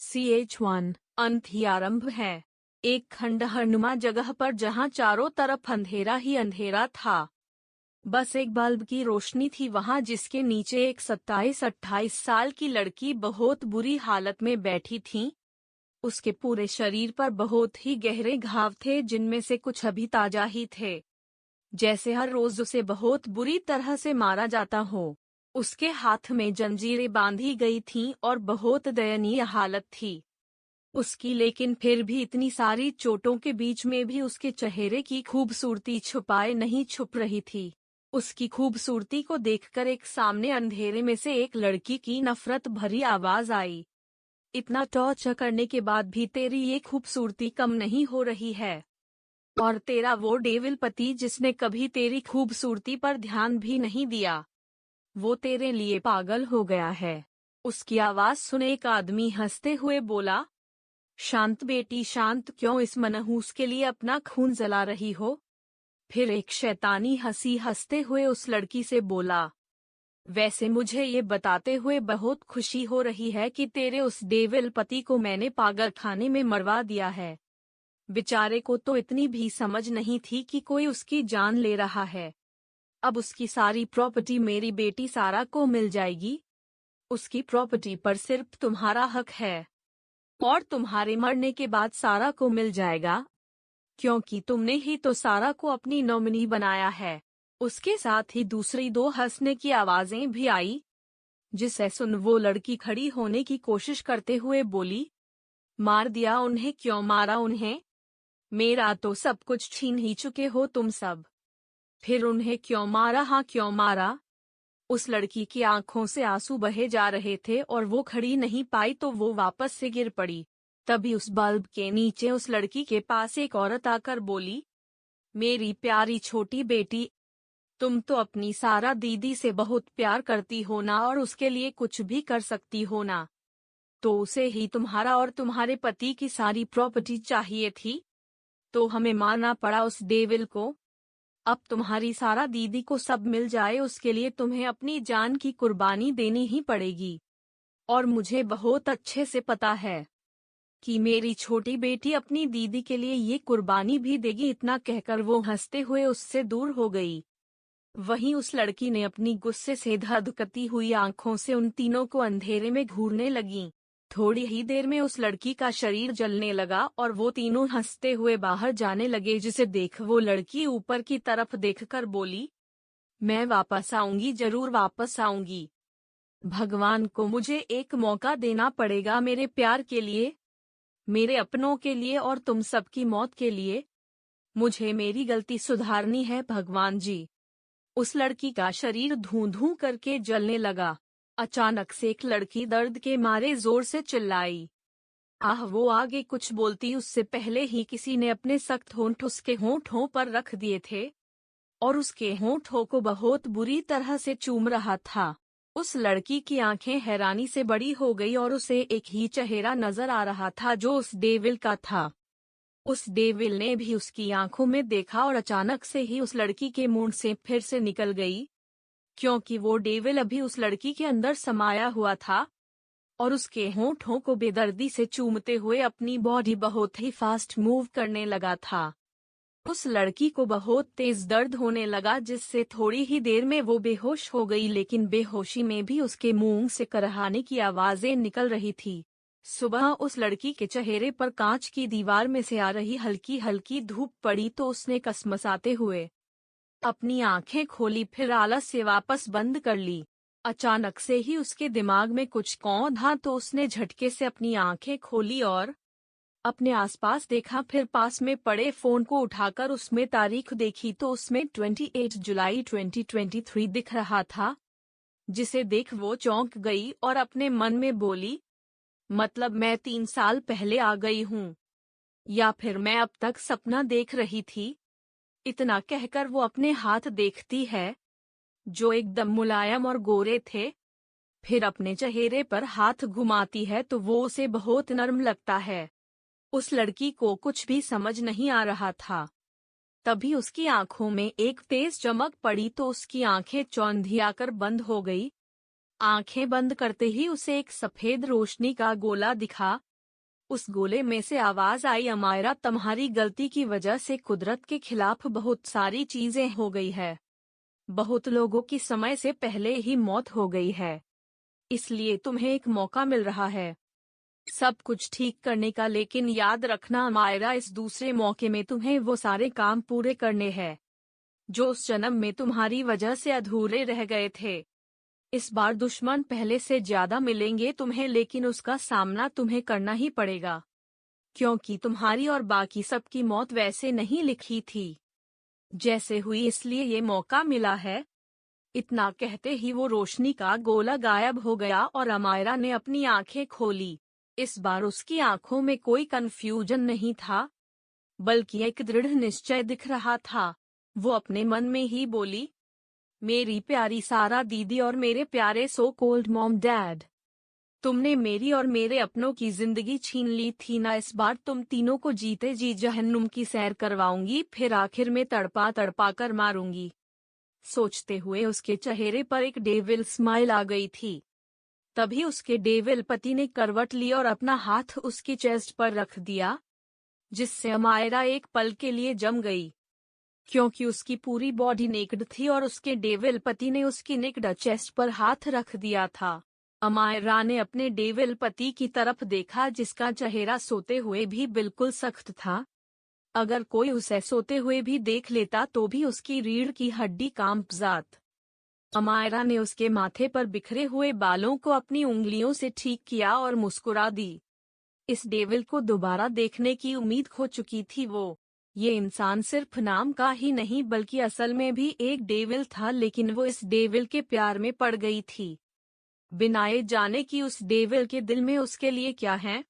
CH1 अंत ही आरंभ है। एक खंडहरनुमा जगह पर जहां चारों तरफ अंधेरा ही अंधेरा था। बस एक बल्ब की रोशनी थी वहां, जिसके नीचे एक 27-28 साल की लड़की बहुत बुरी हालत में बैठी थी। उसके पूरे शरीर पर बहुत ही गहरे घाव थे, जिनमें से कुछ अभी ताजा ही थे, जैसे हर रोज उसे बहुत बुरी तरह से मारा जाता हो। उसके हाथ में जंजीरें बांधी गई थीं और बहुत दयनीय हालत थी उसकी, लेकिन फिर भी इतनी सारी चोटों के बीच में भी उसके चेहरे की खूबसूरती छुपाए नहीं छुप रही थी। उसकी खूबसूरती को देखकर एक सामने अंधेरे में से एक लड़की की नफरत भरी आवाज आई, इतना टॉर्चर करने के बाद भी तेरी ये खूबसूरती कम नहीं हो रही है, और तेरा वो डेविल पति जिसने कभी तेरी खूबसूरती पर ध्यान भी नहीं दिया, वो तेरे लिए पागल हो गया है। उसकी आवाज सुने एक आदमी हंसते हुए बोला, शांत बेटी शांत, क्यों इस मनहूस के लिए अपना खून जला रही हो? फिर एक शैतानी हंसी हंसते हुए उस लड़की से बोला, वैसे मुझे ये बताते हुए बहुत खुशी हो रही है कि तेरे उस डेविल पति को मैंने पागल खाने में मरवा दिया है। बेचारे को तो इतनी भी समझ नहीं थी कि कोई उसकी जान ले रहा है। अब उसकी सारी प्रॉपर्टी मेरी बेटी सारा को मिल जाएगी। उसकी प्रॉपर्टी पर सिर्फ तुम्हारा हक है, और तुम्हारे मरने के बाद सारा को मिल जाएगा, क्योंकि तुमने ही तो सारा को अपनी नॉमिनी बनाया है। उसके साथ ही दूसरी दो हंसने की आवाजें भी आई, जिसे सुन वो लड़की खड़ी होने की कोशिश करते हुए बोली, मार दिया उन्हें, क्यों मारा उन्हें? मेरा तो सब कुछ छीन ही चुके हो तुम सब, फिर उन्हें क्यों मारा? हाँ क्यों मारा? उस लड़की की आंखों से आंसू बहे जा रहे थे और वो खड़ी नहीं पाई तो वो वापस से गिर पड़ी। तभी उस बल्ब के नीचे उस लड़की के पास एक औरत आकर बोली, मेरी प्यारी छोटी बेटी, तुम तो अपनी सारा दीदी से बहुत प्यार करती हो ना, और उसके लिए कुछ भी कर सकती हो ना। तो उसे ही तुम्हारा और तुम्हारे पति की सारी प्रॉपर्टी चाहिए थी, तो हमें मारना पड़ा उस डेविल को। अब तुम्हारी सारा दीदी को सब मिल जाए, उसके लिए तुम्हें अपनी जान की कुर्बानी देनी ही पड़ेगी। और मुझे बहुत अच्छे से पता है कि मेरी छोटी बेटी अपनी दीदी के लिए ये कुर्बानी भी देगी। इतना कहकर वो हंसते हुए उससे दूर हो गई। वहीं उस लड़की ने अपनी गुस्से से धधकती हुई आंखों से उन तीनों को अंधेरे में घूरने लगी। थोड़ी ही देर में उस लड़की का शरीर जलने लगा और वो तीनों हंसते हुए बाहर जाने लगे, जिसे देख वो लड़की ऊपर की तरफ देखकर बोली, मैं वापस आऊंगी, जरूर वापस आऊंगी। भगवान को मुझे एक मौका देना पड़ेगा मेरे प्यार के लिए, मेरे अपनों के लिए और तुम सबकी मौत के लिए। मुझे मेरी गलती सुधारनी है भगवान जी। उस लड़की का शरीर धूं धूं करके जलने लगा। अचानक से एक लड़की दर्द के मारे जोर से चिल्लाई। वो आगे कुछ बोलती उससे पहले ही किसी ने अपने सख्त होंठ उसके होंठों पर रख दिए थे और उसके होंठों को बहुत बुरी तरह से चूम रहा था। उस लड़की की आंखें हैरानी से बड़ी हो गई और उसे एक ही चेहरा नजर आ रहा था जो उस डेविल का था। उस डेविल ने भी उसकी आंखों में देखा और अचानक से ही उस लड़की के मुंह से फिर से निकल गई, क्योंकि वो डेविल अभी उस लड़की के अंदर समाया हुआ था और उसके होंठों को बेदर्दी से चूमते हुए अपनी बॉडी बहुत ही फास्ट मूव करने लगा था। उस लड़की को बहुत तेज दर्द होने लगा, जिससे थोड़ी ही देर में वो बेहोश हो गई, लेकिन बेहोशी में भी उसके मुंह से करहाने की आवाजें निकल रही थी। सुबह उस लड़की के चेहरे पर कांच की दीवार में से आ रही हल्की हल्की धूप पड़ी तो उसने कसमसाते हुए अपनी आंखें खोली, फिर आलस से वापस बंद कर ली। अचानक से ही उसके दिमाग में कुछ कौंधा तो उसने झटके से अपनी आंखें खोली और अपने आसपास देखा। फिर पास में पड़े फोन को उठाकर उसमें तारीख देखी तो उसमें 28 जुलाई 2023 दिख रहा था, जिसे देख वो चौंक गई और अपने मन में बोली, मतलब मैं 3 साल पहले आ गई हूँ, या फिर मैं अब तक सपना देख रही थी। इतना कहकर वो अपने हाथ देखती है जो एकदम मुलायम और गोरे थे। फिर अपने चेहरे पर हाथ घुमाती है तो वो उसे बहुत नरम लगता है। उस लड़की को कुछ भी समझ नहीं आ रहा था। तभी उसकी आंखों में एक तेज चमक पड़ी तो उसकी आंखें चौंधियाकर बंद हो गई। आंखें बंद करते ही उसे एक सफेद रोशनी का गोला दिखा उस गोले में से आवाज आई, अमायरा तुम्हारी गलती की वजह से कुदरत के खिलाफ बहुत सारी चीजें हो गई है। बहुत लोगों की समय से पहले ही मौत हो गई है। इसलिए तुम्हें एक मौका मिल रहा है सब कुछ ठीक करने का, लेकिन याद रखना अमायरा, इस दूसरे मौके में तुम्हें वो सारे काम पूरे करने हैं जो उस जन्म में तुम्हारी वजह से अधूरे रह गए थे। इस बार दुश्मन पहले से ज्यादा मिलेंगे तुम्हें, लेकिन उसका सामना तुम्हें करना ही पड़ेगा, क्योंकि तुम्हारी और बाकी सबकी मौत वैसे नहीं लिखी थी जैसे हुई, इसलिए ये मौका मिला है। इतना कहते ही वो रोशनी का गोला गायब हो गया और अमायरा ने अपनी आंखें खोली। इस बार उसकी आंखों में कोई कंफ्यूजन नहीं था, बल्कि एक दृढ़ निश्चय दिख रहा था। वो अपने मन में ही बोली, मेरी प्यारी सारा दीदी और मेरे प्यारे सो कोल्ड मॉम डैड, तुमने मेरी और मेरे अपनों की जिंदगी छीन ली थी ना, इस बार तुम तीनों को जीते जी जहन्नुम की सैर करवाऊंगी, फिर आखिर में तड़पा तड़पा कर मारूंगी। सोचते हुए उसके चेहरे पर एक डेविल स्माइल आ गई थी। तभी उसके डेविल पति ने करवट ली और अपना हाथ उसकी चेस्ट पर रख दिया, जिससे अमायरा एक पल के लिए जम गई, क्योंकि उसकी पूरी बॉडी नेक्ड थी और उसके डेविल पति ने उसकी नेक्ड चेस्ट पर हाथ रख दिया था। अमायरा ने अपने डेविल पति की तरफ देखा, जिसका चेहरा सोते हुए भी बिल्कुल सख्त था। अगर कोई उसे सोते हुए भी देख लेता तो भी उसकी रीढ़ की हड्डी कांप जात। अमायरा ने उसके माथे पर बिखरे हुए बालों को अपनी उंगलियों से ठीक किया और मुस्कुरा दी। इस डेविल को दोबारा देखने की उम्मीद खो चुकी थी वो। ये इंसान सिर्फ नाम का ही नहीं बल्कि असल में भी एक डेविल था, लेकिन वो इस डेविल के प्यार में पड़ गई थी, बिना ये जाने कि उस डेविल के दिल में उसके लिए क्या है।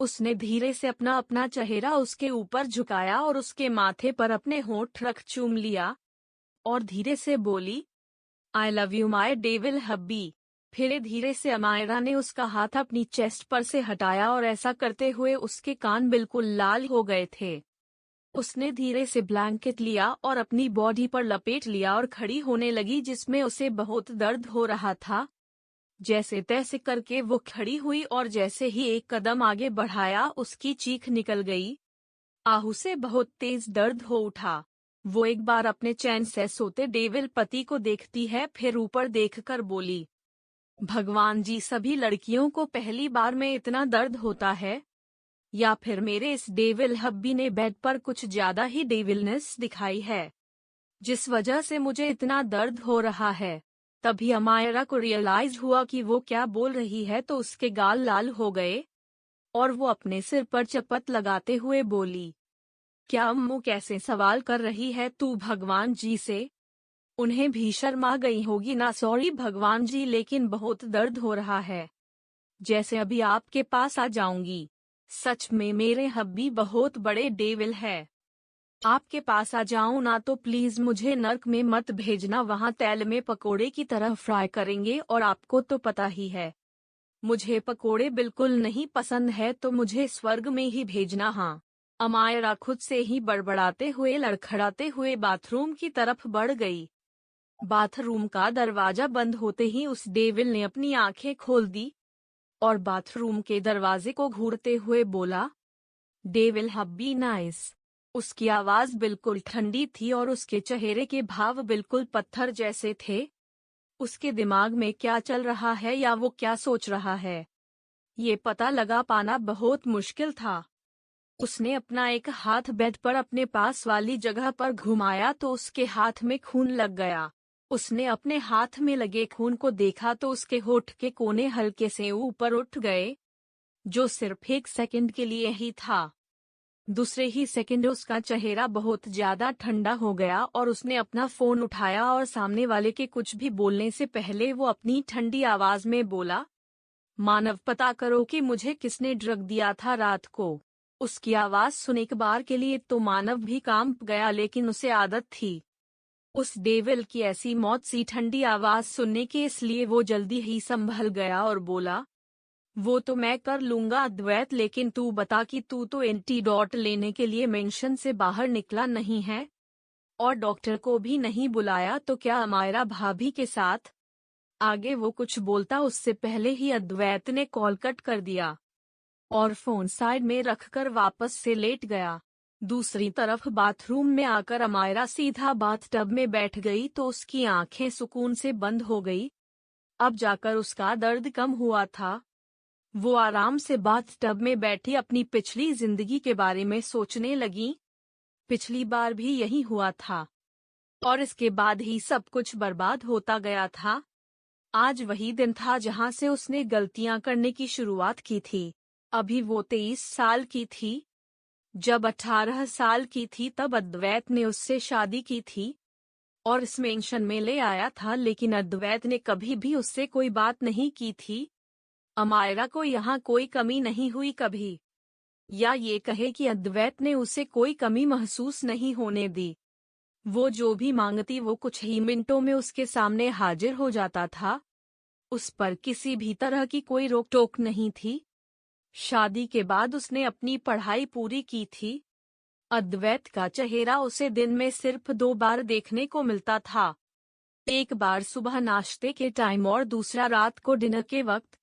उसने धीरे से अपना अपना चेहरा उसके ऊपर झुकाया और उसके माथे पर अपने होंठ रख चूम लिया और धीरे से बोली, I love you my devil hubby. फिर धीरे से अमायरा ने उसका हाथ अपनी चेस्ट पर से हटाया और ऐसा करते हुए उसके कान बिल्कुल लाल हो गए थे। उसने धीरे से ब्लैंकेट लिया और अपनी बॉडी पर लपेट लिया और खड़ी होने लगी, जिसमें उसे बहुत दर्द हो रहा था। जैसे तैसे करके वो खड़ी हुई और जैसे ही एक कदम आगे बढ़ाया उसकी चीख निकल गई। आहू से बहुत तेज दर्द हो उठा। वो एक बार अपने चैन से सोते डेविल पति को देखती है, फिर ऊपर देखकर बोली, भगवान जी, सभी लड़कियों को पहली बार में इतना दर्द होता है, या फिर मेरे इस डेविल हब्बी ने बेड पर कुछ ज्यादा ही डेविलनेस दिखाई है, जिस वजह से मुझे इतना दर्द हो रहा है। तभी अमायरा को रियलाइज हुआ कि वो क्या बोल रही है, तो उसके गाल लाल हो गए और वो अपने सिर पर चपत लगाते हुए बोली, क्या अम्मू कैसे सवाल कर रही है तू भगवान जी से? उन्हें भी शर्म आ गई होगी ना। सॉरी भगवान जी, लेकिन बहुत दर्द हो रहा है, जैसे अभी आपके पास आ जाऊंगी। सच में मेरे हब्बी बहुत बड़े डेविल है। आपके पास आ जाऊं ना तो प्लीज मुझे नर्क में मत भेजना, वहां तेल में पकोड़े की तरह फ्राई करेंगे और आपको तो पता ही है मुझे पकोड़े बिल्कुल नहीं पसंद है, तो मुझे स्वर्ग में ही भेजना। हाँ। अमायरा खुद से ही बड़बड़ाते हुए लड़खड़ाते हुए बाथरूम की तरफ बढ़ गई। बाथरूम का दरवाजा बंद होते ही उस डेविल ने अपनी आंखें खोल दी और बाथरूम के दरवाजे को घूरते हुए बोला, डेविल हब्बी नाइस। उसकी आवाज बिल्कुल ठंडी थी और उसके चेहरे के भाव बिल्कुल पत्थर जैसे थे। उसके दिमाग में क्या चल रहा है या वो क्या सोच रहा है, ये पता लगा पाना बहुत मुश्किल था। उसने अपना एक हाथ बेड पर अपने पास वाली जगह पर घुमाया तो उसके हाथ में खून लग गया। उसने अपने हाथ में लगे खून को देखा तो उसके होठ के कोने हल्के से ऊपर उठ गए, जो सिर्फ एक सेकंड के लिए ही था। दूसरे ही सेकंड उसका चेहरा बहुत ज्यादा ठंडा हो गया और उसने अपना फोन उठाया और सामने वाले के कुछ भी बोलने से पहले वो अपनी ठंडी आवाज में बोला, मानव, पता करो कि मुझे किसने ड्रग दिया था रात को। उसकी आवाज सुन एक बार के लिए तो मानव भी कांप गया, लेकिन उसे आदत थी उस डेविल की ऐसी मौत सी ठंडी आवाज सुनने की, इसलिए वो जल्दी ही संभल गया और बोला, वो तो मैं कर लूंगा अद्वैत, लेकिन तू बता कि तू तो एंटीडोट लेने के लिए मेंशन से बाहर निकला नहीं है और डॉक्टर को भी नहीं बुलाया, तो क्या अमायरा भाभी के साथ? आगे वो कुछ बोलता उससे पहले ही अद्वैत ने कॉल कट कर दिया। और फोन साइड में रखकर वापस से लेट गया। दूसरी तरफ बाथरूम में आकर अमायरा सीधा बाथटब में बैठ गई तो उसकी आंखें सुकून से बंद हो गई। अब जाकर उसका दर्द कम हुआ था। वो आराम से बाथटब में बैठी अपनी पिछली जिंदगी के बारे में सोचने लगी। पिछली बार भी यही हुआ था और इसके बाद ही सब कुछ बर्बाद होता गया था। आज वही दिन था जहां से उसने गलतियां करने की शुरुआत की थी। अभी वो 23 साल की थी। जब 18 साल की थी तब अद्वैत ने उससे शादी की थी और इस मेंशन में ले आया था, लेकिन अद्वैत ने कभी भी उससे कोई बात नहीं की थी। अमायरा को यहाँ कोई कमी नहीं हुई कभी, या ये कहे कि अद्वैत ने उसे कोई कमी महसूस नहीं होने दी। वो जो भी मांगती वो कुछ ही मिनटों में उसके सामने हाजिर हो जाता था। उस पर किसी भी तरह की कोई रोक टोक नहीं थी। शादी के बाद उसने अपनी पढ़ाई पूरी की थी। अद्वैत का चेहरा उसे दिन में सिर्फ 2 बार देखने को मिलता था, एक बार सुबह नाश्ते के टाइम और दूसरा रात को डिनर के वक्त।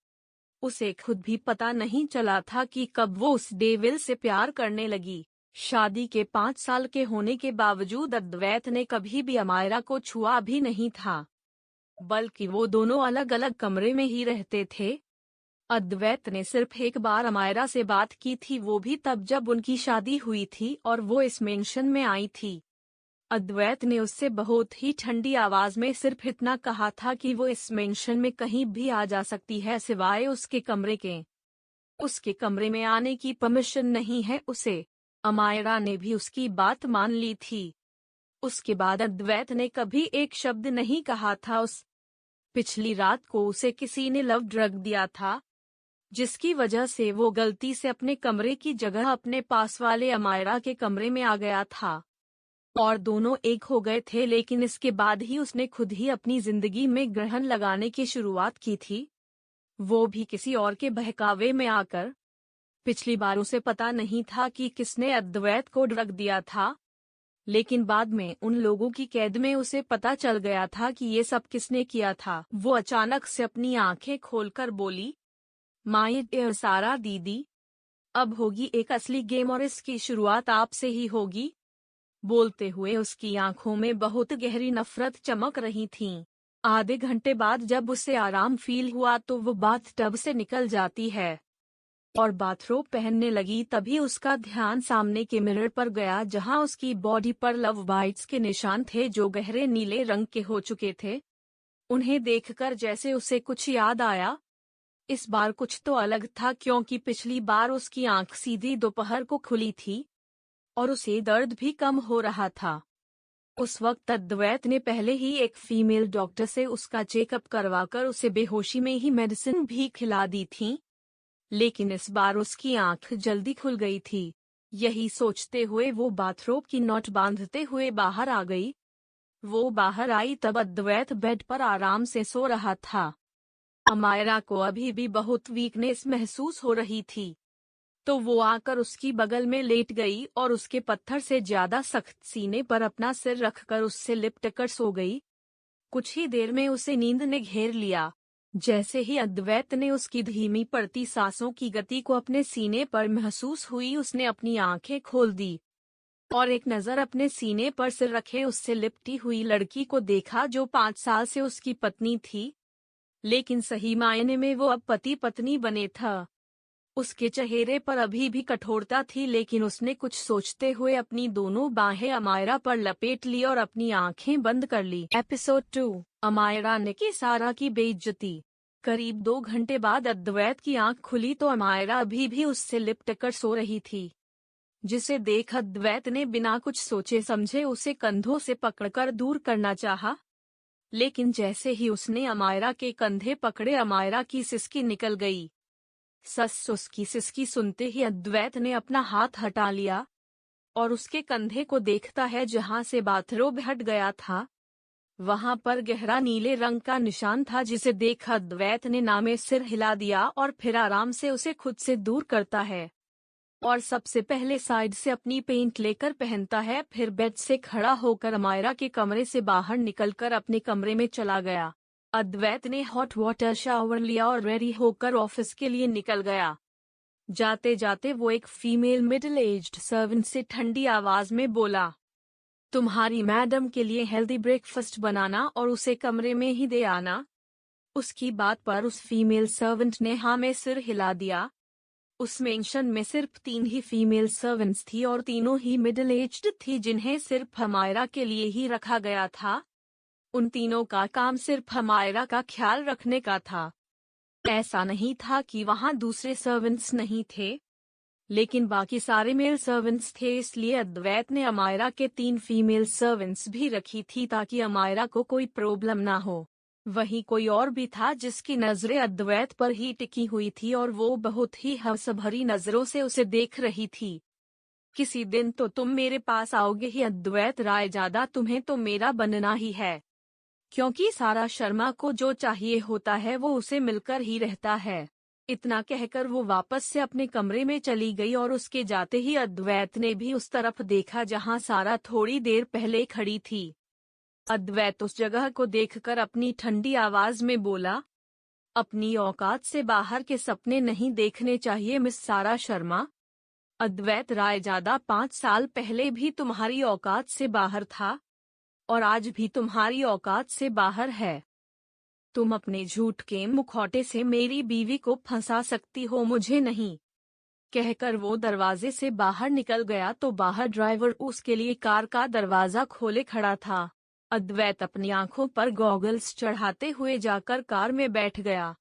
उसे खुद भी पता नहीं चला था कि कब वो उस डेविल से प्यार करने लगी। शादी के 5 साल के होने के बावजूद अद्वैत ने कभी भी अमायरा को छुआ भी नहीं था, बल्कि वो दोनों अलग अलग कमरे में ही रहते थे। अद्वैत ने सिर्फ एक बार अमायरा से बात की थी, वो भी तब जब उनकी शादी हुई थी और वो इस मेंशन में आई थी। अद्वैत ने उससे बहुत ही ठंडी आवाज में सिर्फ इतना कहा था कि वो इस मेंशन में कहीं भी आ जा सकती है सिवाय उसके कमरे के। उसके कमरे में आने की परमिशन नहीं है उसे। अमायरा ने भी उसकी बात मान ली थी। उसके बाद अद्वैत ने कभी एक शब्द नहीं कहा था। उस पिछली रात को उसे किसी ने लव ड्रग दिया था, जिसकी वजह से वो गलती से अपने कमरे की जगह अपने पास वाले अमायरा के कमरे में आ गया था और दोनों एक हो गए थे। लेकिन इसके बाद ही उसने खुद ही अपनी जिंदगी में ग्रहण लगाने की शुरुआत की थी, वो भी किसी और के बहकावे में आकर। पिछली बार उसे पता नहीं था कि किसने अद्वैत को ड्रग दिया था, लेकिन बाद में उन लोगों की कैद में उसे पता चल गया था कि ये सब किसने किया था। वो अचानक से अपनी आंखें खोलकर बोली, माय डियर सारा दीदी, अब होगी एक असली गेम और इसकी शुरुआत आपसे ही होगी। बोलते हुए उसकी आंखों में बहुत गहरी नफरत चमक रही थीं। आधे घंटे बाद जब उसे आराम फील हुआ तो वो बाथटब से निकल जाती है और बाथरोब पहनने लगी। तभी उसका ध्यान सामने के मिरर पर गया, जहां उसकी बॉडी पर लव बाइट्स के निशान थे जो गहरे नीले रंग के हो चुके थे। उन्हें देखकर जैसे उसे कुछ याद आया। इस बार कुछ तो अलग था, क्योंकि पिछली बार उसकी आंख सीधी दोपहर को खुली थी और उसे दर्द भी कम हो रहा था। उस वक्त अद्वैत ने पहले ही एक फीमेल डॉक्टर से उसका चेकअप करवाकर उसे बेहोशी में ही मेडिसिन भी खिला दी थी, लेकिन इस बार उसकी आंख जल्दी खुल गई थी। यही सोचते हुए वो बाथरोब की नॉट बांधते हुए बाहर आ गई। वो बाहर आई तब अद्वैत बेड पर आराम से सो रहा था। अमायरा को अभी भी बहुत वीकनेस महसूस हो रही थी, तो वो आकर उसकी बगल में लेट गई और उसके पत्थर से ज्यादा सख्त सीने पर अपना सिर रखकर उससे लिपटकर सो गई। कुछ ही देर में उसे नींद ने घेर लिया। जैसे ही अद्वैत ने उसकी धीमी पड़ती सांसों की गति को अपने सीने पर महसूस हुई, उसने अपनी आंखें खोल दी और एक नज़र अपने सीने पर सिर रखे उससे लिपटी हुई लड़की को देखा, जो 5 साल से उसकी पत्नी थी, लेकिन सही मायने में वो अब पति पत्नी बने था। उसके चेहरे पर अभी भी कठोरता थी, लेकिन उसने कुछ सोचते हुए अपनी दोनों बाहें अमायरा पर लपेट ली और अपनी आंखें बंद कर ली। एपिसोड 2, अमायरा ने की सारा की बेइज्जती। करीब 2 घंटे बाद अद्वैत की आंख खुली तो अमायरा अभी भी उससे लिपटकर सो रही थी, जिसे देख अद्वैत ने बिना कुछ सोचे समझे उसे कंधों से पकड़कर दूर करना चाहा, लेकिन जैसे ही उसने अमायरा के कंधे पकड़े, अमायरा की सिसकी निकल गई। सस उसकी सिसकी सुनते ही अद्वैत ने अपना हाथ हटा लिया और उसके कंधे को देखता है जहां से बाथरोब हट गया था। वहां पर गहरा नीले रंग का निशान था, जिसे देख अद्वैत ने नामे सिर हिला दिया और फिर आराम से उसे खुद से दूर करता है और सबसे पहले साइड से अपनी पेंट लेकर पहनता है। फिर बेड से खड़ा होकर अमायरा के कमरे से बाहर निकलकर अपने कमरे में चला गया। अद्वैत ने हॉट वाटर शावर लिया और रेडी होकर ऑफिस के लिए निकल गया। जाते जाते वो एक फीमेल मिडिल एज्ड सर्वेंट से ठंडी आवाज में बोला, तुम्हारी मैडम के लिए हेल्दी ब्रेकफास्ट बनाना और उसे कमरे में ही दे आना। उसकी बात पर उस फीमेल सर्वेंट ने हाँ में सिर हिला दिया। उस मेंशन में सिर्फ 3 ही फीमेल सर्वेंट्स थी और तीनों ही मिडिल एज्ड थी, जिन्हें सिर्फ हमायरा के लिए ही रखा गया था। उन तीनों का काम सिर्फ हमायरा का ख्याल रखने का था। ऐसा नहीं था कि वहां दूसरे सर्वेंट्स नहीं थे, लेकिन बाकी सारे मेल सर्वेंट्स थे, इसलिए अद्वैत ने अमायरा के 3 फीमेल सर्वेंट्स भी रखी थी ताकि अमायरा को कोई प्रॉब्लम ना हो। वहीं कोई और भी था जिसकी नजरें अद्वैत पर ही टिकी हुई थी और वो बहुत ही हवस भरी नजरों से उसे देख रही थी। किसी दिन तो तुम मेरे पास आओगे ही अद्वैत रायजादा, तुम्हें तो मेरा बनना ही है, क्योंकि सारा शर्मा को जो चाहिए होता है वो उसे मिलकर ही रहता है। इतना कहकर वो वापस से अपने कमरे में चली गई और उसके जाते ही अद्वैत ने भी उस तरफ देखा जहां सारा थोड़ी देर पहले खड़ी थी। अद्वैत उस जगह को देखकर अपनी ठंडी आवाज में बोला, अपनी औकात से बाहर के सपने नहीं देखने चाहिए मिस सारा शर्मा। अद्वैत रायजादा 5 साल पहले भी तुम्हारी औकात से बाहर था और आज भी तुम्हारी औकात से बाहर है। तुम अपने झूठ के मुखौटे से मेरी बीवी को फंसा सकती हो, मुझे नहीं। कहकर वो दरवाजे से बाहर निकल गया तो बाहर ड्राइवर उसके लिए कार का दरवाजा खोले खड़ा था। अद्वैत अपनी आंखों पर गॉगल्स चढ़ाते हुए जाकर कार में बैठ गया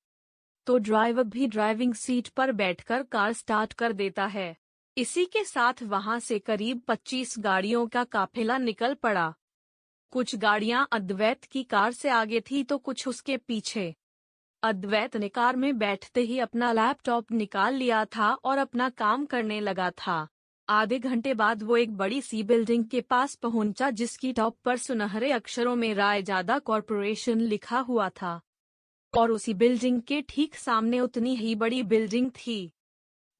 तो ड्राइवर भी ड्राइविंग सीट पर बैठकर कार स्टार्ट कर देता है। इसी के साथ वहां से करीब 25 गाड़ियों का काफिला निकल पड़ा। कुछ गाड़ियां अद्वैत की कार से आगे थी तो कुछ उसके पीछे। अद्वैत ने कार में बैठते ही अपना लैपटॉप निकाल लिया था और अपना काम करने लगा था। आधे घंटे बाद वो एक बड़ी सी बिल्डिंग के पास पहुंचा जिसकी टॉप पर सुनहरे अक्षरों में रायजादा कॉरपोरेशन लिखा हुआ था और उसी बिल्डिंग के ठीक सामने उतनी ही बड़ी बिल्डिंग थी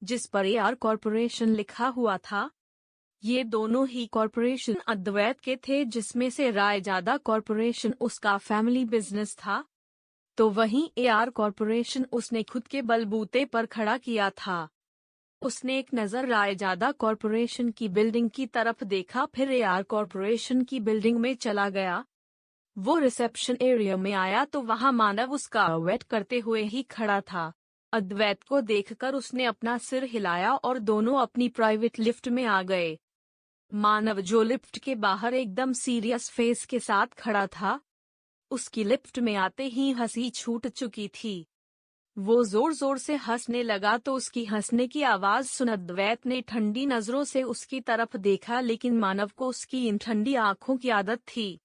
जिस पर AR कॉरपोरेशन लिखा हुआ था। ये दोनों ही कॉरपोरेशन अद्वैत के थे, जिसमें से रायजादा कॉरपोरेशन उसका फैमिली बिजनेस था तो वहीं AR कॉरपोरेशन उसने खुद के बलबूते पर खड़ा किया था। उसने एक नज़र रायजादा कॉरपोरेशन की बिल्डिंग की तरफ देखा, फिर AR कॉरपोरेशन की बिल्डिंग में चला गया। वो रिसेप्शन एरिया में आया तो वहां मानव उसका वेट करते हुए ही खड़ा था। अद्वैत को देखकर उसने अपना सिर हिलाया और दोनों अपनी प्राइवेट लिफ्ट में आ गए। मानव, जो लिफ्ट के बाहर एकदम सीरियस फेस के साथ खड़ा था, उसकी लिफ्ट में आते ही हंसी छूट चुकी थी। वो जोर जोर से हंसने लगा तो उसकी हंसने की आवाज सुन अद्वैत ने ठंडी नजरों से उसकी तरफ देखा, लेकिन मानव को उसकी इन ठंडी आंखों की आदत थी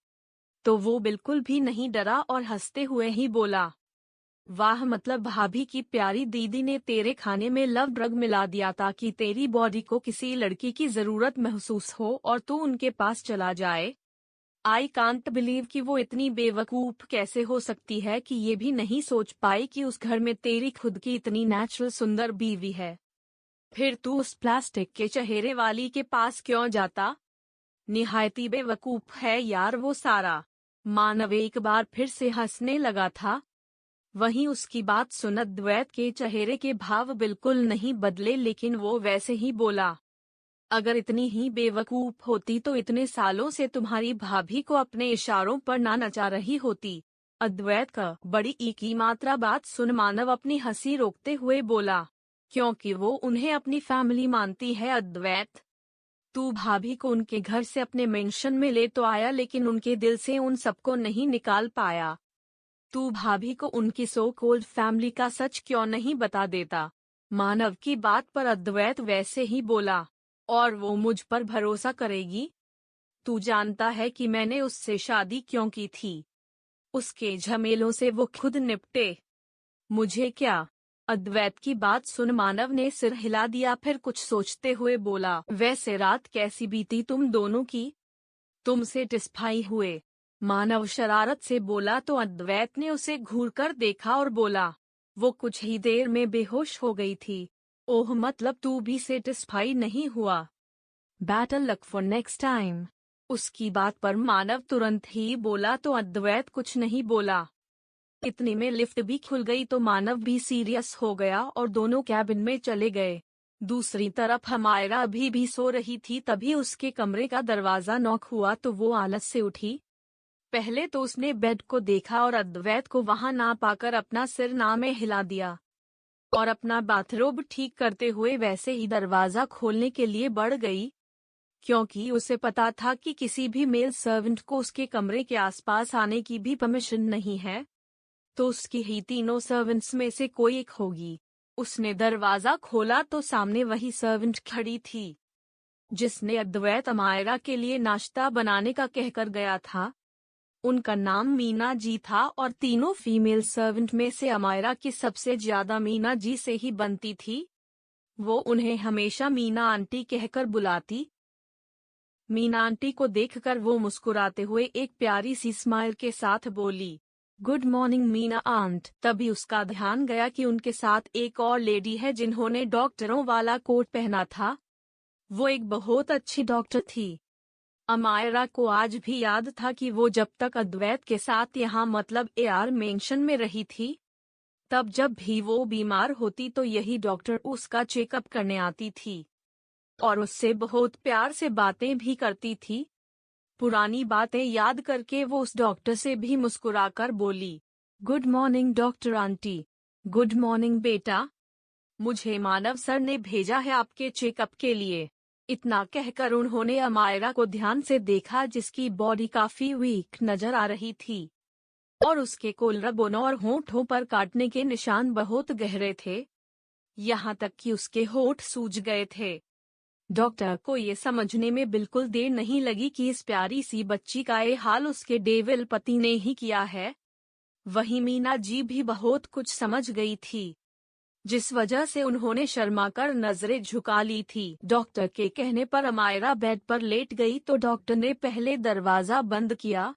तो वो बिल्कुल भी नहीं डरा और हंसते हुए ही बोला, वाह, मतलब भाभी की प्यारी दीदी ने तेरे खाने में लव ड्रग मिला दिया ताकि तेरी बॉडी को किसी लड़की की जरूरत महसूस हो और तू उनके पास चला जाए। आई कांट बिलीव कि वो इतनी बेवकूफ कैसे हो सकती है कि ये भी नहीं सोच पाई कि उस घर में तेरी खुद की इतनी नेचुरल सुंदर बीवी है। फिर तू उस प्लास्टिक के चेहरे वाली के पास क्यों जाता? निहायती बेवकूफ है यार वो सारा। मानव एक बार फिर से हंसने लगा था। वहीं उसकी बात सुन अद्वैत के चेहरे के भाव बिल्कुल नहीं बदले, लेकिन वो वैसे ही बोला, अगर इतनी ही बेवकूफ होती तो इतने सालों से तुम्हारी भाभी को अपने इशारों पर ना नचा रही होती। अद्वैत का बड़ी की मात्रा बात सुन मानव अपनी हंसी रोकते हुए बोला, क्योंकि वो उन्हें अपनी फैमिली मानती है अद्वैत। तू भाभी को उनके घर से अपने मेंशन में ले तो आया, लेकिन उनके दिल से उन सबको नहीं निकाल पाया। तू भाभी को उनकी सो कॉल्ड फैमिली का सच क्यों नहीं बता देता? मानव की बात पर अद्वैत वैसे ही बोला, और वो मुझ पर भरोसा करेगी? तू जानता है कि मैंने उससे शादी क्यों की थी? उसके झमेलों से वो खुद निपटे, मुझे क्या? अद्वैत की बात सुन मानव ने सिर हिला दिया, फिर कुछ सोचते हुए बोला, वैसे रात कैसी बीती तुम दोनों की? तुम सेटिस्फाई हुए? मानव शरारत से बोला तो अद्वैत ने उसे घूरकर देखा और बोला, वो कुछ ही देर में बेहोश हो गई थी। ओह, मतलब तू भी सेटिस्फाई नहीं हुआ? Better luck for next time. उसकी बात पर मानव तुरंत ही बोला तो अद्वैत कुछ नहीं बोला। इतने में लिफ्ट भी खुल गई तो मानव भी सीरियस हो गया और दोनों कैबिन में चले गए। दूसरी तरफ अमायरा अभी भी सो रही थी। तभी उसके कमरे का दरवाजा नॉक हुआ तो वो आलस से उठी। पहले तो उसने बेड को देखा और अद्वैत को वहां ना पाकर अपना सिर ना में हिला दिया और अपना बाथरोब ठीक करते हुए वैसे ही दरवाजा खोलने के लिए बढ़ गई, क्योंकि उसे पता था कि किसी भी मेल सर्वेंट को उसके कमरे के आसपास आने की भी परमिशन नहीं है, तो उसकी ही तीनों सर्वेंट्स में से कोई एक होगी। उसने दरवाजा खोला तो सामने वही सर्वेंट खड़ी थी जिसने अद्वैत अमायरा के लिए नाश्ता बनाने का कहकर गया था। उनका नाम मीना जी था और तीनों फीमेल सर्वेंट में से अमायरा की सबसे ज्यादा मीना जी से ही बनती थी। वो उन्हें हमेशा मीना आंटी कहकर बुलाती। मीना आंटी को देखकर वो मुस्कुराते हुए एक प्यारी सी स्माइल के साथ बोली, गुड मॉर्निंग मीना आंट। तभी उसका ध्यान गया कि उनके साथ एक और लेडी है जिन्होंने डॉक्टरों वाला कोट पहना था। वो एक बहुत अच्छी डॉक्टर थी। अमायरा को आज भी याद था कि वो जब तक अद्वैत के साथ यहाँ मतलब एआर मेंशन में रही थी, तब जब भी वो बीमार होती तो यही डॉक्टर उसका चेकअप करने आती थी और उससे बहुत प्यार से बातें भी करती थी। पुरानी बातें याद करके वो उस डॉक्टर से भी मुस्कुराकर बोली, good morning doctor aunty. Good morning बेटा, मुझे मानव सर ने भेजा है आपके चेकअप के लिए। इतना कहकर उन्होंने अमायरा को ध्यान से देखा जिसकी बॉडी काफी वीक नजर आ रही थी और उसके कोलरबोन और होंठों पर काटने के निशान बहुत गहरे थे, यहाँ तक कि उसके होंठ सूज गए थे। डॉक्टर को ये समझने में बिल्कुल देर नहीं लगी कि इस प्यारी सी बच्ची का ये हाल उसके डेविल पति ने ही किया है। वहीं मीना जी भी बहुत कुछ समझ गई थी, जिस वजह से उन्होंने शर्मा कर नजरें झुका ली थी। डॉक्टर के कहने पर अमायरा बेड पर लेट गई तो डॉक्टर ने पहले दरवाजा बंद किया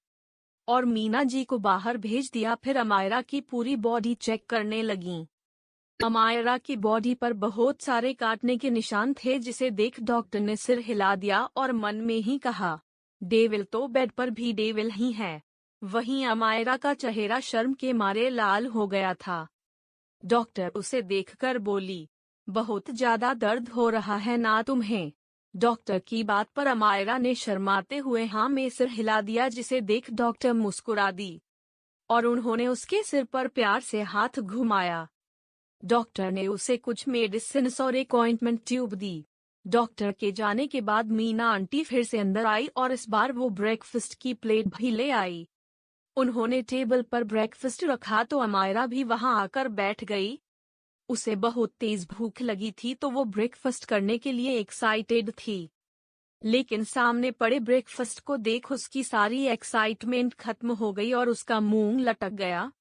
और मीना जी को बाहर भेज दिया। फिर अमायरा की पूरी बॉडी चेक करने लगीं। अमायरा की बॉडी पर बहुत सारे काटने के निशान थे, जिसे देख डॉक्टर ने सिर हिला दिया और मन में ही कहा, डेविल तो बेड पर भी डेविल ही है। वहीं अमायरा का चेहरा शर्म के मारे लाल हो गया था। डॉक्टर उसे देखकर बोली, बहुत ज्यादा दर्द हो रहा है ना तुम्हें? डॉक्टर की बात पर अमायरा ने शर्माते हुए हाँ में सिर हिला दिया, जिसे देख डॉक्टर मुस्कुरा दी और उन्होंने उसके सिर पर प्यार से हाथ घुमाया। डॉक्टर ने उसे कुछ मेडिसिन और एक ऑइंटमेंट ट्यूब दी। डॉक्टर के जाने के बाद मीना आंटी फिर से अंदर आई और इस बार वो ब्रेकफास्ट की प्लेट भी ले आई। उन्होंने टेबल पर ब्रेकफास्ट रखा तो अमायरा भी वहां आकर बैठ गई। उसे बहुत तेज भूख लगी थी तो वो ब्रेकफास्ट करने के लिए एक्साइटेड थी, लेकिन सामने पड़े ब्रेकफास्ट को देख उसकी सारी एक्साइटमेंट खत्म हो गई और उसका मुंह लटक गया।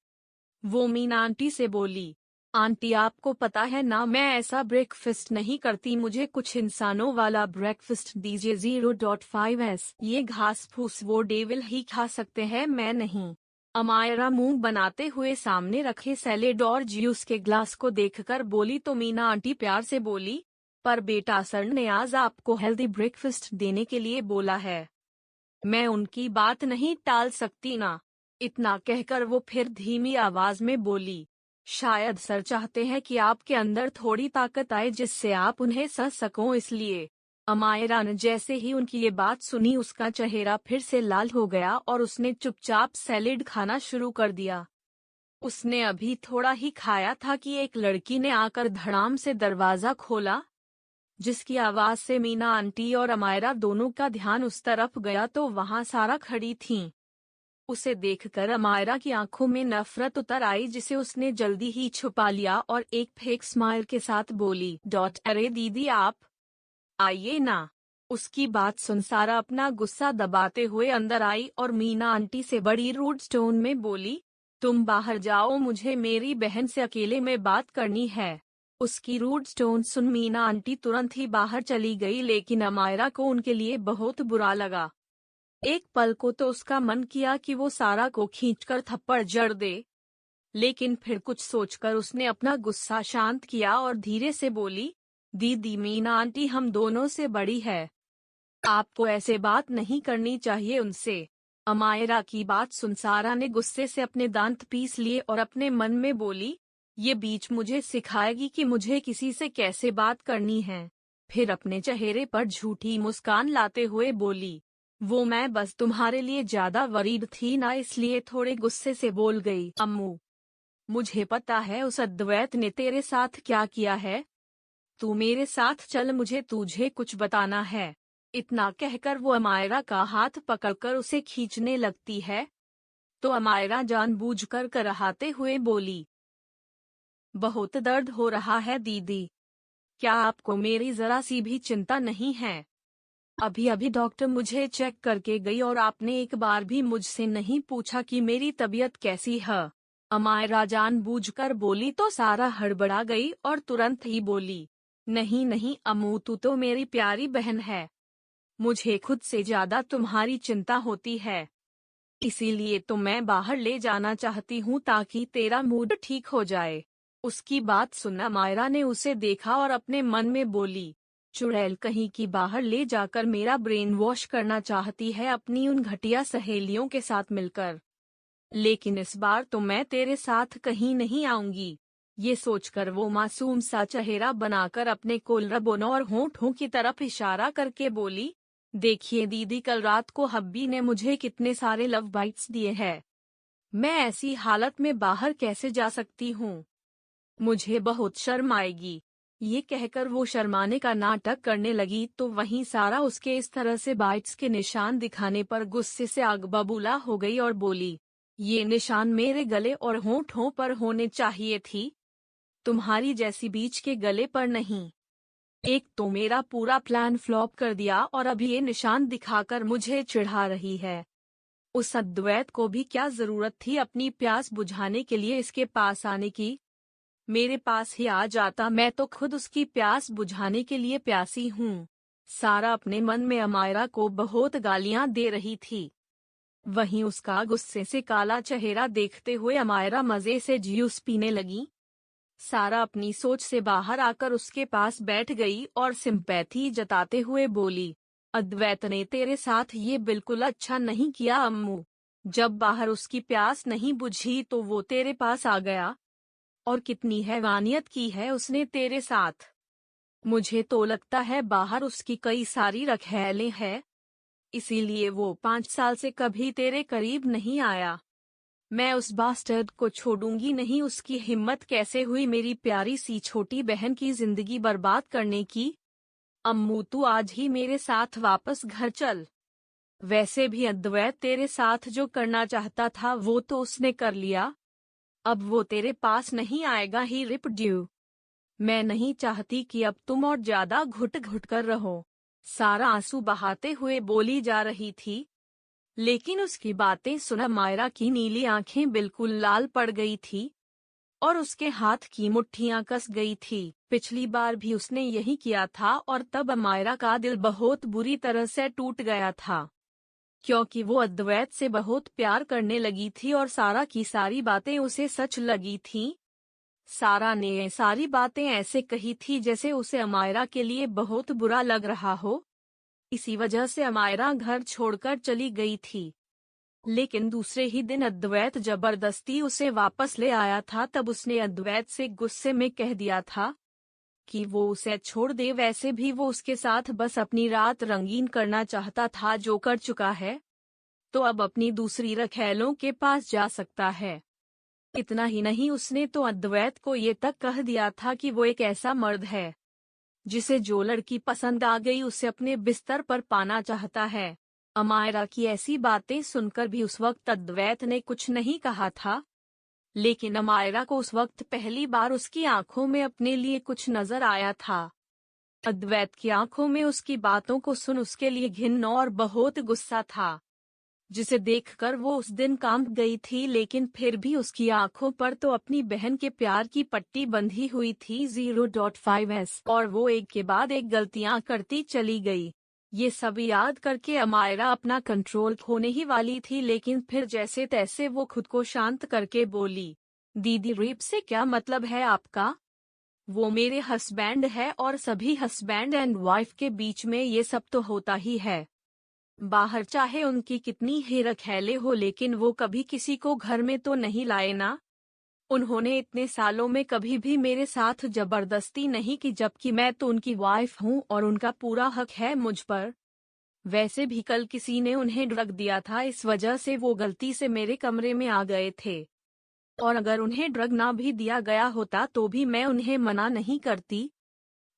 वो मीना आंटी से बोली, आंटी आपको पता है ना मैं ऐसा ब्रेकफास्ट नहीं करती, मुझे कुछ इंसानों वाला ब्रेकफास्ट दीजिए। 0.5s ये घास फूस वो डेविल ही खा सकते हैं, मैं नहीं। अमायरा मुंह बनाते हुए सामने रखे सैलेड और जूस के ग्लास को देखकर बोली तो मीना आंटी प्यार से बोली, पर बेटा सर ने आज आपको हेल्दी ब्रेकफास्ट देने के लिए बोला है, मैं उनकी बात नहीं टाल सकती ना। इतना कहकर वो फिर धीमी आवाज में बोली, शायद सर चाहते हैं कि आपके अंदर थोड़ी ताकत आए जिससे आप उन्हें सह सको, इसलिए। अमायरा ने जैसे ही उनकी ये बात सुनी उसका चेहरा फिर से लाल हो गया और उसने चुपचाप सैलेड खाना शुरू कर दिया। उसने अभी थोड़ा ही खाया था कि एक लड़की ने आकर धड़ाम से दरवाजा खोला, जिसकी आवाज से मीना आंटी और अमायरा दोनों का ध्यान उस तरफ गया तो वहां सारा खड़ी थीं। उसे देखकर अमायरा की आंखों में नफरत उतर आई, जिसे उसने जल्दी ही छुपा लिया और एक फेक स्माइल के साथ बोली, अरे दीदी आप आइए ना। उसकी बात सुन सारा अपना गुस्सा दबाते हुए अंदर आई और मीना आंटी से बड़ी रूड टोन में बोली, तुम बाहर जाओ, मुझे मेरी बहन से अकेले में बात करनी है। उसकी रूड टोन सुन मीना आंटी तुरंत ही बाहर चली गई, लेकिन अमायरा को उनके लिए बहुत बुरा लगा। एक पल को तो उसका मन किया कि वो सारा को खींचकर थप्पड़ जड़ दे, लेकिन फिर कुछ सोचकर उसने अपना गुस्सा शांत किया और धीरे से बोली, दीदी मीना आंटी हम दोनों से बड़ी है, आपको ऐसे बात नहीं करनी चाहिए उनसे। अमायरा की बात सुन सारा ने गुस्से से अपने दांत पीस लिए और अपने मन में बोली, ये बीच मुझे सिखाएगी कि मुझे किसी से कैसे बात करनी है। फिर अपने चेहरे पर झूठी मुस्कान लाते हुए बोली, वो मैं बस तुम्हारे लिए ज्यादा वरीड थी ना, इसलिए थोड़े गुस्से से बोल गई। अम्मू, मुझे पता है उस अद्वैत ने तेरे साथ क्या किया है। तू मेरे साथ चल, मुझे तुझे कुछ बताना है। इतना कहकर वो अमायरा का हाथ पकड़कर उसे खींचने लगती है, तो अमायरा जानबूझकर कराहते हुए बोली, बहुत दर्द हो रहा है दीदी, क्या आपको मेरी जरा सी भी चिंता नहीं है? अभी अभी डॉक्टर मुझे चेक करके गई और आपने एक बार भी मुझसे नहीं पूछा कि मेरी तबीयत कैसी है। अमायरा जानबूझकर बोली तो सारा हड़बड़ा गई और तुरंत ही बोली, नहीं नहीं अम्मू, तू तो मेरी प्यारी बहन है, मुझे खुद से ज्यादा तुम्हारी चिंता होती है, इसीलिए तो मैं बाहर ले जाना चाहती हूँ ताकि तेरा मूड ठीक हो जाए। उसकी बात सुन अमायरा ने उसे देखा और अपने मन में बोली, चुड़ैल कहीं की, बाहर ले जाकर मेरा ब्रेन वॉश करना चाहती है अपनी उन घटिया सहेलियों के साथ मिलकर। लेकिन इस बार तो मैं तेरे साथ कहीं नहीं आऊंगी। ये सोचकर वो मासूम सा चेहरा बनाकर अपने कोलरबों और होंठों की तरफ इशारा करके बोली, देखिए दीदी, कल रात को हब्बी ने मुझे कितने सारे लव बाइट्स दिए हैं। मैं ऐसी हालत में बाहर कैसे जा सकती हूँ? मुझे बहुत शर्म आएगी। ये कहकर वो शर्माने का नाटक करने लगी तो वहीं सारा उसके इस तरह से बाइट्स के निशान दिखाने पर गुस्से से आग बबूला हो गई और बोली, ये निशान मेरे गले और होंठों पर होने चाहिए थी, तुम्हारी जैसी बीच के गले पर नहीं। एक तो मेरा पूरा प्लान फ्लॉप कर दिया और अब ये निशान दिखाकर मुझे चिढ़ा रही है। उस अद्वैत को भी क्या जरूरत थी अपनी प्यास बुझाने के लिए इसके पास आने की? मेरे पास ही आ जाता, मैं तो खुद उसकी प्यास बुझाने के लिए प्यासी हूँ। सारा अपने मन में अमायरा को बहुत गालियां दे रही थी। वहीं उसका गुस्से से काला चेहरा देखते हुए अमायरा मजे से जूस पीने लगी। सारा अपनी सोच से बाहर आकर उसके पास बैठ गई और सिंपैथी जताते हुए बोली, अद्वैत ने तेरे साथ ये बिल्कुल अच्छा नहीं किया अम्मू। जब बाहर उसकी प्यास नहीं बुझी तो वो तेरे पास आ गया, और कितनी हैवानियत की है उसने तेरे साथ। मुझे तो लगता है बाहर उसकी कई सारी रखैलें हैं, इसीलिए वो 5 साल से कभी तेरे करीब नहीं आया। मैं उस बास्टर्ड को छोड़ूंगी नहीं, उसकी हिम्मत कैसे हुई मेरी प्यारी सी छोटी बहन की जिंदगी बर्बाद करने की। अम्मू, तू आज ही मेरे साथ वापस घर चल। वैसे भी अद्वैत तेरे साथ जो करना चाहता था वो तो उसने कर लिया, अब वो तेरे पास नहीं आएगा ही, रिप ड्यू। मैं नहीं चाहती कि अब तुम और ज्यादा घुट घुट कर रहो। सारा आंसू बहाते हुए बोली जा रही थी, लेकिन उसकी बातें सुन मायरा की नीली आंखें बिल्कुल लाल पड़ गई थी और उसके हाथ की मुट्ठियां कस गई थी। पिछली बार भी उसने यही किया था और तब मायरा का दिल बहुत बुरी तरह से टूट गया था, क्योंकि वो अद्वैत से बहुत प्यार करने लगी थी और सारा की सारी बातें उसे सच लगी थीं। सारा ने ये सारी बातें ऐसे कही थी जैसे उसे अमायरा के लिए बहुत बुरा लग रहा हो। इसी वजह से अमायरा घर छोड़कर चली गई थी। लेकिन दूसरे ही दिन अद्वैत जबरदस्ती उसे वापस ले आया था। तब उसने अद्वैत से गुस्से में कह दिया था कि वो उसे छोड़ दे, वैसे भी वो उसके साथ बस अपनी रात रंगीन करना चाहता था, जो कर चुका है, तो अब अपनी दूसरी रखैलों के पास जा सकता है। इतना ही नहीं, उसने तो अद्वैत को ये तक कह दिया था कि वो एक ऐसा मर्द है जिसे जो लड़की पसंद आ गई उसे अपने बिस्तर पर पाना चाहता है। अमायरा की ऐसी बातें सुनकर भी उस वक्त अद्वैत ने कुछ नहीं कहा था, लेकिन अमायरा को उस वक्त पहली बार उसकी आंखों में अपने लिए कुछ नजर आया था। अद्वैत की आंखों में उसकी बातों को सुन उसके लिए घिन और बहुत गुस्सा था, जिसे देखकर वो उस दिन कांप गई थी। लेकिन फिर भी उसकी आंखों पर तो अपनी बहन के प्यार की पट्टी बंधी हुई थी 0.5s, और वो एक के बाद एक गलतियां करती चली गई। ये सब याद करके अमायरा अपना कंट्रोल खोने ही वाली थी, लेकिन फिर जैसे तैसे वो खुद को शांत करके बोली, दीदी, रेप से क्या मतलब है आपका? वो मेरे हस्बैंड है और सभी हस्बैंड एंड वाइफ के बीच में ये सब तो होता ही है। बाहर चाहे उनकी कितनी ही रखैले हो, लेकिन वो कभी किसी को घर में तो नहीं लाए ना। उन्होंने इतने सालों में कभी भी मेरे साथ जबरदस्ती नहीं की, जबकि मैं तो उनकी वाइफ हूँ और उनका पूरा हक है मुझ पर। वैसे भी कल किसी ने उन्हें ड्रग दिया था, इस वजह से वो गलती से मेरे कमरे में आ गए थे। और अगर उन्हें ड्रग ना भी दिया गया होता तो भी मैं उन्हें मना नहीं करती।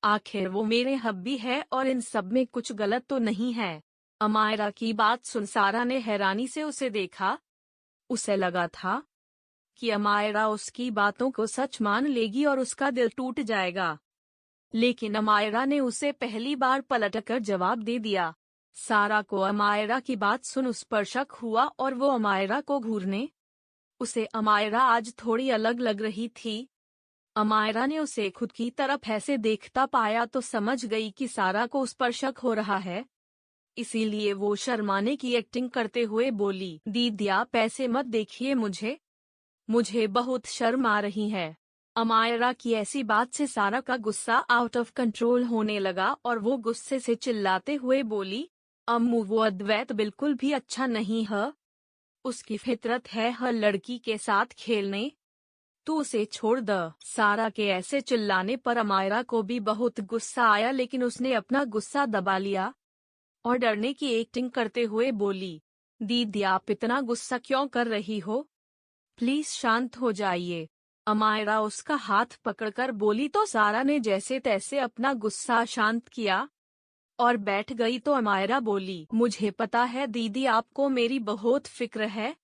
आखिर वो मेरे हब्बी है और इन सब में कुछ गलत तो नहीं है। अमायरा की बात सुन सारा ने हैरानी से उसे देखा। उसे लगा था कि अमायरा उसकी बातों को सच मान लेगी और उसका दिल टूट जाएगा। लेकिन अमायरा ने उसे पहली बार पलटकर जवाब दे दिया। सारा को अमायरा की बात सुन उस पर शक हुआ और वो अमायरा को घूरने। उसे अमायरा आज थोड़ी अलग लग रही थी। अमायरा ने उसे खुद की तरफ ऐसे देखता पाया तो समझ गई कि सारा को उस पर शक हो रहा है। इसीलिए वो शर्माने की एक्टिंग करते हुए बोली, दीदी आप ऐसे मत देखिए मुझे बहुत शर्म आ रही है। अमायरा की ऐसी बात से सारा का गुस्सा आउट ऑफ कंट्रोल होने लगा और वो गुस्से से चिल्लाते हुए बोली, अम्मू वो अद्वैत बिल्कुल भी अच्छा नहीं है। उसकी फितरत है हर लड़की के साथ खेलने। तू उसे छोड़ द। सारा के ऐसे चिल्लाने पर अमायरा को भी बहुत गुस्सा आया, लेकिन उसने अपना गुस्सा दबा लिया और डरने की एक्टिंग करते हुए बोली, दीदी आप इतना गुस्सा क्यों कर रही हो? प्लीज शांत हो जाइए। अमायरा उसका हाथ पकड़कर बोली तो सारा ने जैसे तैसे अपना गुस्सा शांत किया और बैठ गई। तो अमायरा बोली, मुझे पता है दीदी आपको मेरी बहुत फिक्र है,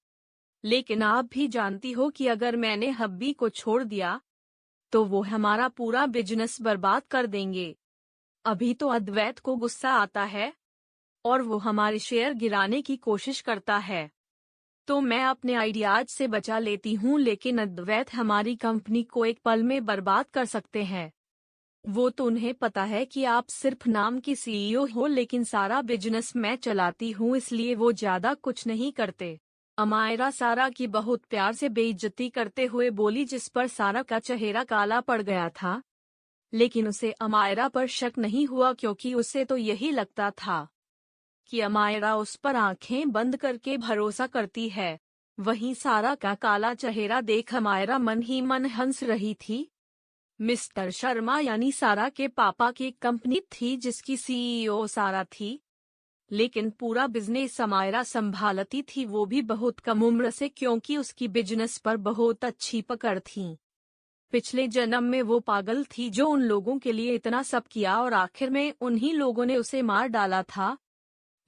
लेकिन आप भी जानती हो कि अगर मैंने हब्बी को छोड़ दिया तो वो हमारा पूरा बिजनेस बर्बाद कर देंगे। अभी तो अद्वैत को गुस्सा आता है और वो हमारे शेयर गिराने की कोशिश करता है, तो मैं अपने आइडियाज से बचा लेती हूँ, लेकिन अद्वैत हमारी कंपनी को एक पल में बर्बाद कर सकते हैं। वो तो उन्हें पता है कि आप सिर्फ नाम की सीईओ हो, लेकिन सारा बिजनेस मैं चलाती हूँ, इसलिए वो ज्यादा कुछ नहीं करते। अमायरा सारा की बहुत प्यार से बेइज्जती करते हुए बोली, जिस पर सारा का चेहरा काला पड़ गया था। लेकिन उसे अमायरा पर शक नहीं हुआ, क्योंकि उसे तो यही लगता था कि अमायरा उस पर आंखें बंद करके भरोसा करती है। वहीं सारा का काला चेहरा देख अमायरा मन ही मन हंस रही थी। मिस्टर शर्मा यानी सारा के पापा की कंपनी थी जिसकी सीईओ सारा थी, लेकिन पूरा बिजनेस अमायरा संभालती थी, वो भी बहुत कम उम्र से, क्योंकि उसकी बिजनेस पर बहुत अच्छी पकड़ थी। पिछले जन्म में वो पागल थी जो उन लोगों के लिए इतना सब किया और आखिर में उन्हीं लोगों ने उसे मार डाला था।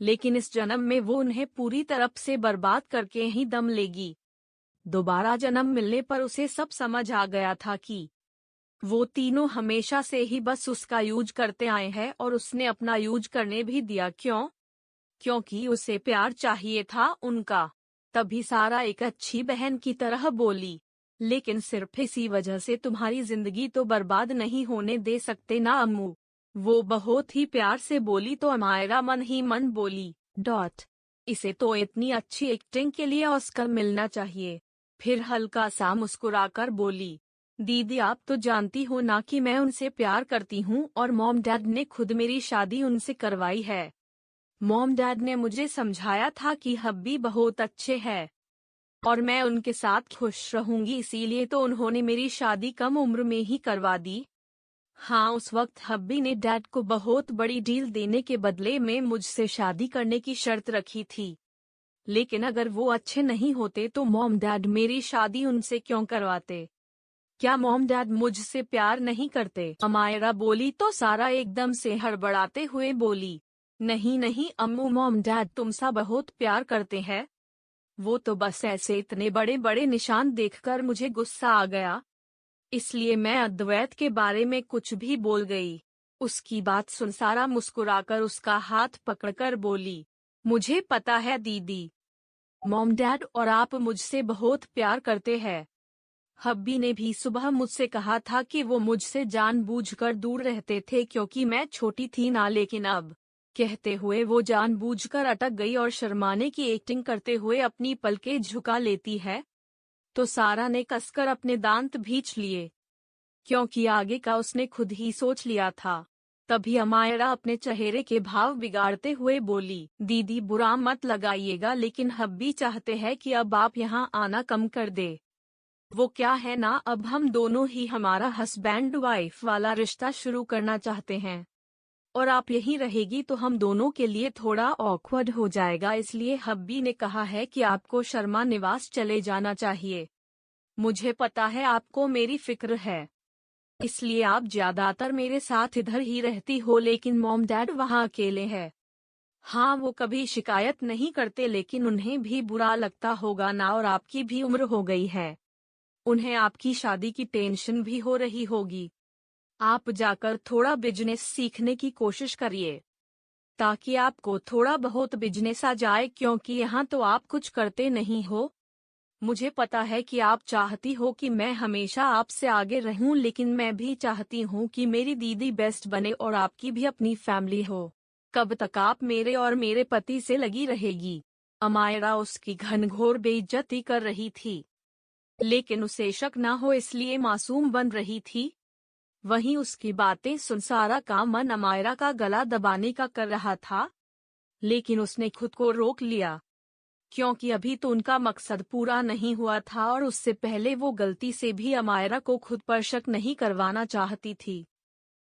लेकिन इस जन्म में वो उन्हें पूरी तरफ से बर्बाद करके ही दम लेगी। दोबारा जन्म मिलने पर उसे सब समझ आ गया था कि वो तीनों हमेशा से ही बस उसका यूज करते आए हैं और उसने अपना यूज करने भी दिया। क्यों? क्योंकि उसे प्यार चाहिए था उनका। तभी सारा एक अच्छी बहन की तरह बोली, लेकिन सिर्फ इसी वजह से तुम्हारी जिंदगी तो बर्बाद नहीं होने दे सकते ना अम्मू। वो बहुत ही प्यार से बोली तो अमायरा मन ही मन बोली, इसे तो इतनी अच्छी एक्टिंग के लिए ऑस्कर मिलना चाहिए। फिर हल्का सा मुस्कुराकर बोली, दीदी आप तो जानती हो ना कि मैं उनसे प्यार करती हूँ और मॉम डैड ने खुद मेरी शादी उनसे करवाई है। मॉम डैड ने मुझे समझाया था कि हब्बी बहुत अच्छे हैं और मैं उनके साथ खुश रहूंगी, इसीलिए तो उन्होंने मेरी शादी कम उम्र में ही करवा दी। हाँ, उस वक्त हब्बी ने डैड को बहुत बड़ी डील देने के बदले में मुझसे शादी करने की शर्त रखी थी, लेकिन अगर वो अच्छे नहीं होते तो मॉम डैड मेरी शादी उनसे क्यों करवाते? क्या मॉम डैड मुझसे प्यार नहीं करते? अमायरा बोली तो सारा एकदम से हड़बड़ाते हुए बोली, नहीं नहीं अम्मू, मॉम डैड तुमसे बहुत प्यार करते हैं। वो तो बस ऐसे इतने बड़े बड़े निशान देखकर मुझे गुस्सा आ गया, इसलिए मैं अद्वैत के बारे में कुछ भी बोल गई। उसकी बात सुन सारा मुस्कुराकर उसका हाथ पकड़कर बोली, मुझे पता है दीदी, मॉम डैड और आप मुझसे बहुत प्यार करते हैं। हब्बी ने भी सुबह मुझसे कहा था कि वो मुझसे जानबूझकर दूर रहते थे क्योंकि मैं छोटी थी ना, लेकिन अब कहते हुए वो जानबूझकर अटक गई और शर्माने की एक्टिंग करते हुए अपनी पलकें झुका लेती है। तो सारा ने कसकर अपने दांत भींच लिए, क्योंकि आगे का उसने खुद ही सोच लिया था। तभी अमायरा अपने चेहरे के भाव बिगाड़ते हुए बोली, दीदी बुरा मत लगाइएगा, लेकिन हब्बी चाहते हैं कि अब आप यहाँ आना कम कर दे। वो क्या है ना, अब हम दोनों ही हमारा हस्बैंड वाइफ वाला रिश्ता शुरू करना चाहते हैं, और आप यहीं रहेगी तो हम दोनों के लिए थोड़ा ऑकवर्ड हो जाएगा, इसलिए हब्बी ने कहा है कि आपको शर्मा निवास चले जाना चाहिए। मुझे पता है आपको मेरी फिक्र है, इसलिए आप ज्यादातर मेरे साथ इधर ही रहती हो, लेकिन मॉम डैड वहाँ अकेले हैं। हाँ, वो कभी शिकायत नहीं करते, लेकिन उन्हें भी बुरा लगता होगा ना, और आपकी भी उम्र हो गई है, उन्हें आपकी शादी की टेंशन भी हो रही होगी। आप जाकर थोड़ा बिजनेस सीखने की कोशिश करिए, ताकि आपको थोड़ा बहुत बिजनेस आ जाए, क्योंकि यहाँ तो आप कुछ करते नहीं हो। मुझे पता है कि आप चाहती हो कि मैं हमेशा आपसे आगे रहूं, लेकिन मैं भी चाहती हूँ कि मेरी दीदी बेस्ट बने और आपकी भी अपनी फैमिली हो। कब तक आप मेरे और मेरे पति से लगी रहेगी? अमायरा उसकी घनघोर बेइज्जती कर रही थी, लेकिन उसे शक न हो इसलिए मासूम बन रही थी। वहीं उसकी बातें सुन सारा का मन अमायरा का गला दबाने का कर रहा था, लेकिन उसने खुद को रोक लिया, क्योंकि अभी तो उनका मकसद पूरा नहीं हुआ था, और उससे पहले वो गलती से भी अमायरा को खुद पर शक नहीं करवाना चाहती थी।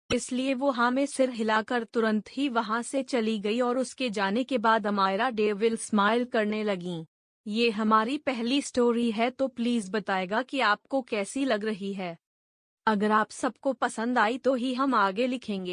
इसलिए वो हाँ में सिर हिलाकर तुरंत ही वहां से चली गई, और उसके जाने के बाद अमायरा डेविल स्माइल करने लगीं। ये हमारी पहली स्टोरी है, तो प्लीज बताएगा कि आपको कैसी लग रही है। अगर आप सबको पसंद आई तो ही हम आगे लिखेंगे।